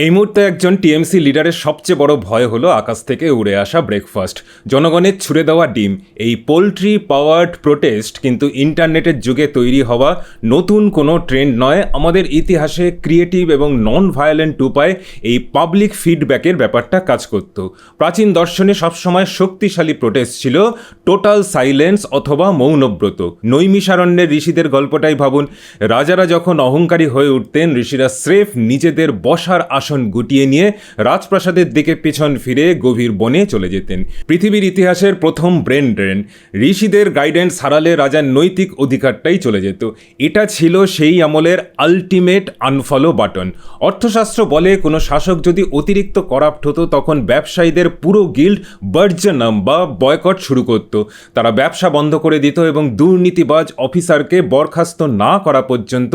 এই মুহূর্তে একজন টিএমসি লিডারের সবচেয়ে বড় ভয় হলো আকাশ থেকে উড়ে আসা ব্রেকফাস্ট, জনগণের ছুড়ে দেওয়া ডিম। এই পোলট্রি পাওয়ার্ড প্রোটেস্ট কিন্তু ইন্টারনেটের যুগে তৈরি হওয়া নতুন কোনো ট্রেন্ড নয়। আমাদের ইতিহাসে ক্রিয়েটিভ এবং নন ভায়োলেন্ট উপায়ে এই পাবলিক ফিডব্যাকের ব্যাপারটা কাজ করত। প্রাচীন দর্শনে সবসময় শক্তিশালী প্রোটেস্ট ছিল টোটাল সাইলেন্স অথবা মৌনব্রত। নৈমিষারণ্যের ঋষিদের গল্পটাই ভাবুন। রাজারা যখন অহংকারী হয়ে উঠতেন, ঋষিরা স্রেফ নিজেদের বসার আসন গুটিয়ে নিয়ে রাজপ্রাসাদের দিকে পেছন ফিরে গভীর বনে চলে যেতেন। পৃথিবীর ইতিহাসের প্রথম ব্রেন ড্রেন। ঋষিদের গাইডেন্স হারালে রাজার নৈতিক অধিকারটাই চলে যেত। এটা ছিল সেই আমলের আলটিমেট আনফলো বাটন। অর্থশাস্ত্র বলে কোনো শাসক যদি অতিরিক্ত করাপ্ট হতো, তখন ব্যবসায়ীদের পুরো গিল্ড বার্জনাম বা বয়কট শুরু করত। তারা ব্যবসা বন্ধ করে দিত এবং দুর্নীতিবাজ অফিসারকে বরখাস্ত না করা পর্যন্ত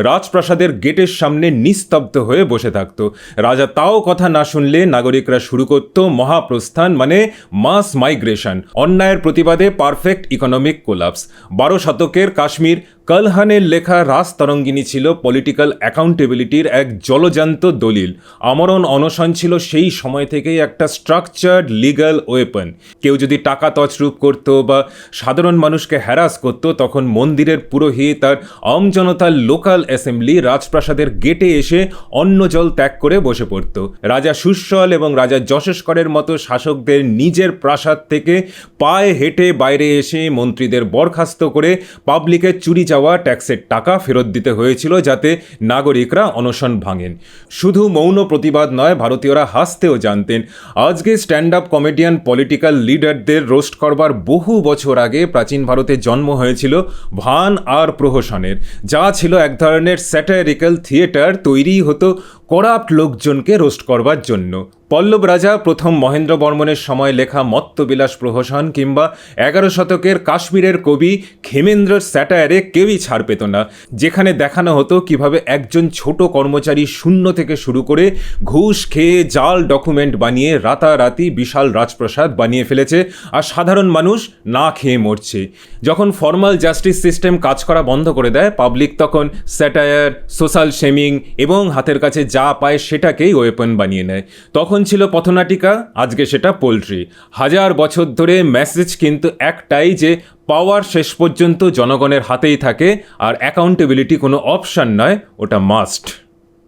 রাজপ্রাসাদের গেটের সামনে নিস্তব্ধ হয়ে বসে থাকত। রাজা তাও কথা না শুনলে নাগরিকরা শুরু করত মহাপ্রস্থান, মানে মাস মাইগ্রেশন। অন্যায়ের প্রতিবাদে পারফেক্ট ইকোনমিক কোলাপস। 12 শতকের কাশ্মীর কালহানের লেখা রাজতরঙ্গিনী ছিল পলিটিক্যাল অ্যাকাউন্টেবিলিটির এক জলজান্ত দলিল। আমরণ অনশন ছিল সেই সময় থেকেই একটা স্ট্রাকচার্ড লিগ্যাল ওয়েপন। কেউ যদি টাকা তছরূপ করত বা সাধারণ মানুষকে হ্যারাস করত, তখন মন্দিরের পুরোহিত আর আমজনতার লোকাল অ্যাসেম্বলি রাজপ্রাসাদের গেটে এসে অন্ন জল ত্যাগ করে বসে পড়ত। রাজা সুশ্বল এবং রাজা যশেস্করের মতো শাসকদের নিজের প্রাসাদ থেকে পায়ে হেঁটে বাইরে এসে মন্ত্রীদের বরখাস্ত করে পাবলিকের চুরি যাওয়া ট্যাক্সের টাকা ফেরত দিতে হয়েছিল, যাতে নাগরিকরা অনশন ভাঙেন। শুধু মৌন প্রতিবাদ নয়, ভারতীয়রা হাসতেও জানতেন। আজকে স্ট্যান্ড আপ কমেডিয়ান পলিটিক্যাল লিডারদের রোস্ট করবার বহু বছর আগে প্রাচীন ভারতে জন্ম হয়েছিল ভান আর প্রহসনের, যা ছিল এক ধরনের স্যাটারিক্যাল থিয়েটার। তৈরি হতো করাপ্ট লোকজনকে রোস্ট করবার জন্য। পল্লব রাজা প্রথম মহেন্দ্র বর্মনের সময় লেখা মত্তবিলাস প্রহসন কিংবা 11 শতকের কাশ্মীরের কবি ক্ষেমেন্দ্রর স্যাটায়ারে কেউই ছাড় পেত না, যেখানে দেখানো হতো কিভাবে একজন ছোট কর্মচারী শূন্য থেকে শুরু করে ঘুষ খেয়ে জাল ডকুমেন্ট বানিয়ে রাতারাতি বিশাল রাজপ্রাসাদ বানিয়ে ফেলেছে, আর সাধারণ মানুষ না খেয়ে মরছে। যখন ফর্মাল জাস্টিস সিস্টেম কাজ করা বন্ধ করে দেয়, পাবলিক তখন স্যাটায়ার, সোশ্যাল শেমিং এবং হাতের কাছে যা পায় সেটাকেই ওয়েপন বানিয়ে নেয়। তখন ছিল পথনাটিকা, আজকে সেটা পোল্ট্রি। 1000 বছর ধরে মেসেজ কিন্তু একটাই, যে পাওয়ার শেষ পর্যন্ত জনগণের হাতেই থাকে, আর অ্যাকাউন্টেবিলিটি কোনো অপশন নয়, ওটা মাস্ট।